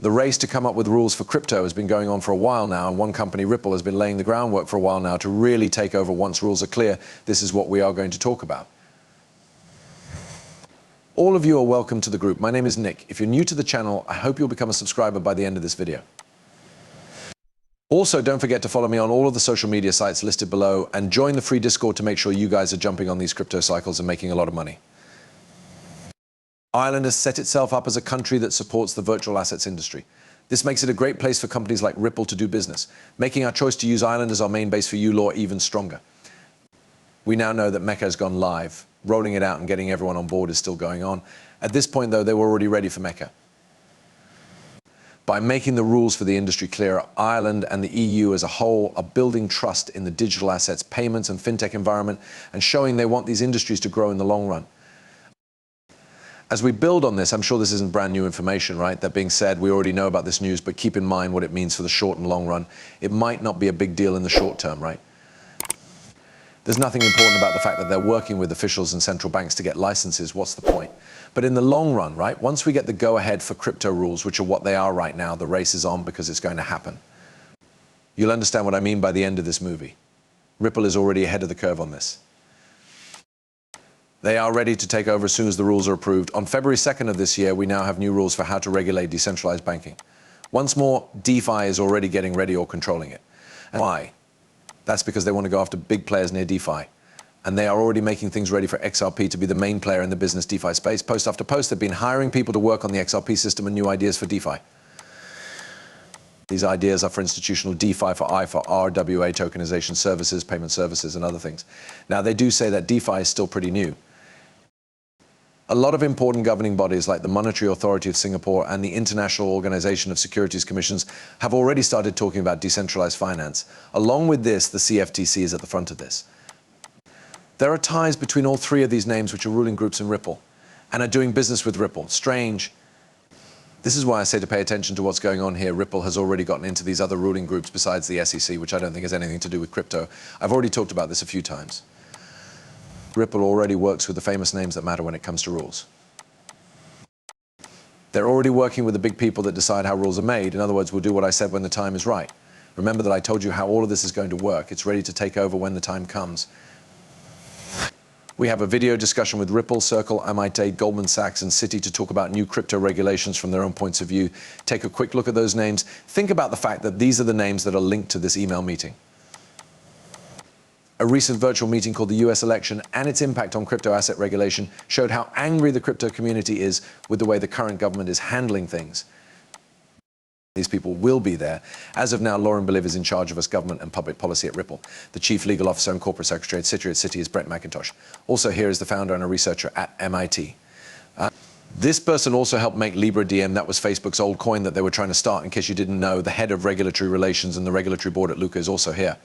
The race to come up with rules for crypto has been going on for a while now, and one company, Ripple, has been laying the groundwork for a while now to really take over once rules are clear. This is what we are going to talk about. All of you are welcome to the group. My name is Nick. If you're new to the channel, I hope you'll become a subscriber by the end of this video. Also, don't forget to follow me on all of the social media sites listed below and join the free Discord to make sure you guys are jumping on these crypto cycles and making a lot of money. Ireland has set itself up as a country that supports the virtual assets industry. This makes it a great place for companies like Ripple to do business, making our choice to use Ireland as our main base for law even stronger. We now know that Mecca has gone live. Rolling it out and getting everyone on board is still going on. At this point, though, they were already ready for Mecca. By making the rules for the industry clearer, Ireland and the EU as a whole are building trust in the digital assets, payments and fintech environment and showing they want these industries to grow in the long run. As we build on this, I'm sure this isn't brand new information, right? That being said, we already know about this news, but keep in mind what it means for the short and long run. It might not be a big deal in the short term, right? There's nothing important about the fact that they're working with officials and central banks to get licenses. What's the point? But in the long run, right, once we get the go-ahead for crypto rules, which are what they are right now, the race is on because it's going to happen. You'll understand what I mean by the end of this movie. Ripple is already ahead of the curve on this. They are ready to take over as soon as the rules are approved. On February 2nd of this year, we now have new rules for how to regulate decentralized banking. Once more, DeFi is already getting ready or controlling it. And why? That's because they want to go after big players near DeFi. And they are already making things ready for XRP to be the main player in the business DeFi space. Post after post, they've been hiring people to work on the XRP system and new ideas for DeFi. These ideas are for institutional DeFi, for RWA tokenization services, payment services, and other things. Now, they do say that DeFi is still pretty new. A lot of important governing bodies like the Monetary Authority of Singapore and the International Organization of Securities Commissions have already started talking about decentralized finance. Along with this, the CFTC is at the front of this. There are ties between all three of these names which are ruling groups in Ripple and are doing business with Ripple. Strange. This is why I say to pay attention to what's going on here. Ripple has already gotten into these other ruling groups besides the SEC, which I don't think has anything to do with crypto. I've already talked about this a few times. Ripple already works with the famous names that matter when it comes to rules. They're already working with the big people that decide how rules are made. In other words, we'll do what I said when the time is right. Remember that I told you how all of this is going to work. It's ready to take over when the time comes. We have a video discussion with Ripple, Circle, MIT, Goldman Sachs, and Citi to talk about new crypto regulations from their own points of view. Take a quick look at those names. Think about the fact that these are the names that are linked to this email meeting. A recent virtual meeting called the US election and its impact on crypto asset regulation showed how angry the crypto community is with the way the current government is handling things. These people will be there. As of now, Lauren Beliv is in charge of us government and public policy at Ripple. The chief legal officer and corporate secretary at Citi is Brett McIntosh. Also here is the founder and a researcher at MIT. This person also helped make Libra DM. That was Facebook's old coin that they were trying to start. In case you didn't know, the head of regulatory relations and the regulatory board at Luca is also here.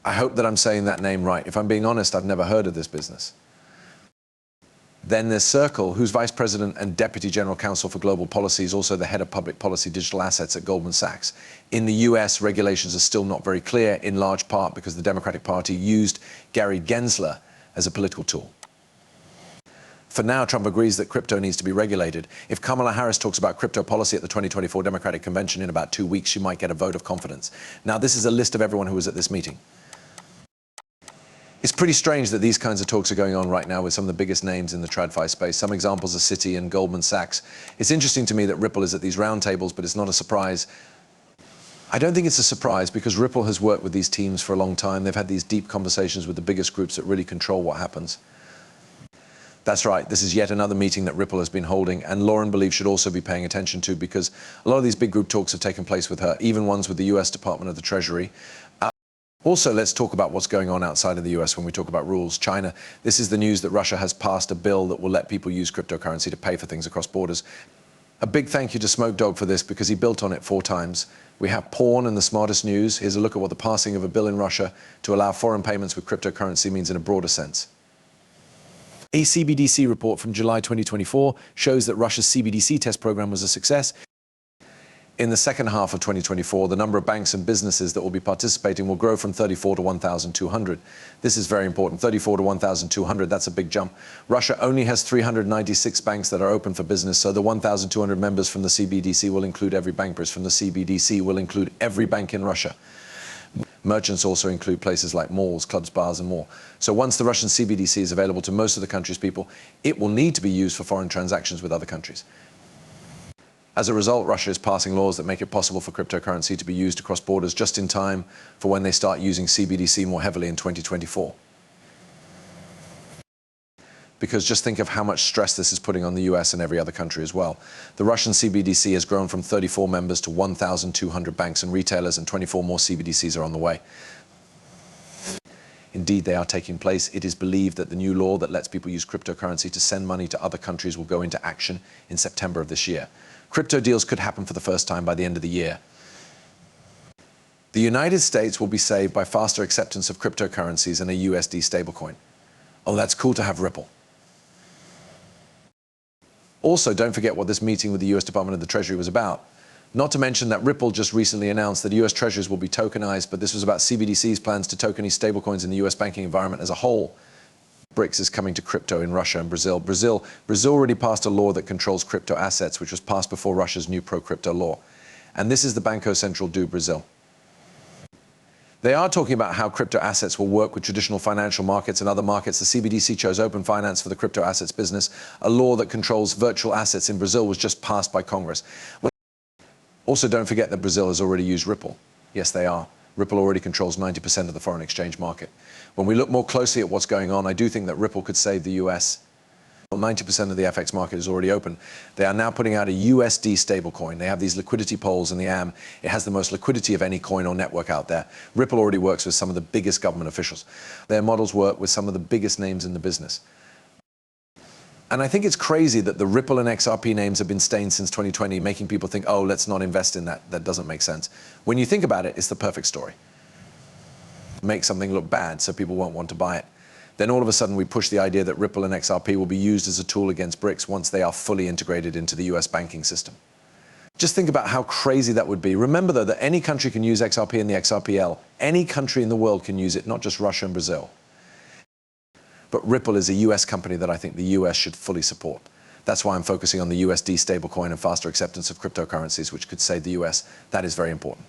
I hope that I'm saying that name right. If I'm being honest, I've never heard of this business. Then there's Circle, who's Vice President and Deputy General Counsel for Global Policy, is also the Head of Public Policy Digital Assets at Goldman Sachs. In the US, regulations are still not very clear, in large part because the Democratic Party used Gary Gensler as a political tool. For now, Trump agrees that crypto needs to be regulated. If Kamala Harris talks about crypto policy at the 2024 Democratic Convention in about 2 weeks, she might get a vote of confidence. Now, this is a list of everyone who was at this meeting. It's pretty strange that these kinds of talks are going on right now with some of the biggest names in the TradFi space. Some examples are Citi and Goldman Sachs. It's interesting to me that Ripple is at these roundtables, but it's not a surprise. I don't think it's a surprise because Ripple has worked with these teams for a long time. They've had these deep conversations with the biggest groups that really control what happens. That's right, this is yet another meeting that Ripple has been holding, and Lauren Beliv should also be paying attention to because a lot of these big group talks have taken place with her, even ones with the US Department of the Treasury. Also, let's talk about what's going on outside of the US when we talk about rules. China, this is the news that Russia has passed a bill that will let people use cryptocurrency to pay for things across borders. A big thank you to Smoke Dog for this because he built on it 4 times. We have porn and the smartest news. Here's a look at what the passing of a bill in Russia to allow foreign payments with cryptocurrency means in a broader sense. A CBDC report from July 2024 shows that Russia's CBDC test program was a success. In the second half of 2024, the number of banks and businesses that will be participating will grow from 34 to 1,200. This is very important. 34 to 1,200, that's a big jump. Russia only has 396 banks that are open for business, so the 1,200 members from the CBDC will include every bank. From the CBDC will include every bank in Russia. Merchants also include places like malls, clubs, bars, and more. So once the Russian CBDC is available to most of the country's people, it will need to be used for foreign transactions with other countries. As a result, Russia is passing laws that make it possible for cryptocurrency to be used across borders just in time for when they start using CBDC more heavily in 2024. Because just think of how much stress this is putting on the US and every other country as well. The Russian CBDC has grown from 34 members to 1,200 banks and retailers, and 24 more CBDCs are on the way. Indeed, they are taking place. It is believed that the new law that lets people use cryptocurrency to send money to other countries will go into action in September of this year. Crypto deals could happen for the first time by the end of the year. The United States will be saved by faster acceptance of cryptocurrencies and a USD stablecoin. Oh, that's cool to have Ripple. Also, don't forget what this meeting with the US Department of the Treasury was about. Not to mention that Ripple just recently announced that US treasuries will be tokenized, but this was about CBDC's plans to tokenize stablecoins in the US banking environment as a whole. BRICS is coming to crypto in Russia and Brazil. Brazil already passed a law that controls crypto assets, which was passed before Russia's new pro-crypto law. And this is the Banco Central do Brazil. They are talking about how crypto assets will work with traditional financial markets and other markets. The CBDC chose open finance for the crypto assets business. A law that controls virtual assets in Brazil was just passed by Congress. Also, don't forget that Brazil has already used Ripple. Yes, they are. Ripple already controls 90% of the foreign exchange market. When we look more closely at what's going on, I do think that Ripple could save the US. 90% of the FX market is already open. They are now putting out a USD stablecoin. They have these liquidity polls in the AM. It has the most liquidity of any coin or network out there. Ripple already works with some of the biggest government officials. Their models work with some of the biggest names in the business. And I think it's crazy that the Ripple and XRP names have been staying since 2020, making people think, oh, let's not invest in that. That doesn't make sense. When you think about it, it's the perfect story. Make something look bad so people won't want to buy it. Then all of a sudden we push the idea that Ripple and XRP will be used as a tool against BRICS once they are fully integrated into the US banking system. Just think about how crazy that would be. Remember, though, that any country can use XRP and the XRPL. Any country in the world can use it, not just Russia and Brazil. But Ripple is a US company that I think the US should fully support. That's why I'm focusing on the USD stablecoin and faster acceptance of cryptocurrencies, which could save the US. That is very important.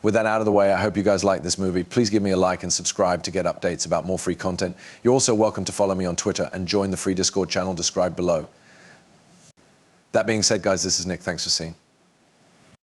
With that out of the way, I hope you guys like this movie. Please give me a like and subscribe to get updates about more free content. You're also welcome to follow me on Twitter and join the free Discord channel described below. That being said, guys, this is Nick. Thanks for seeing.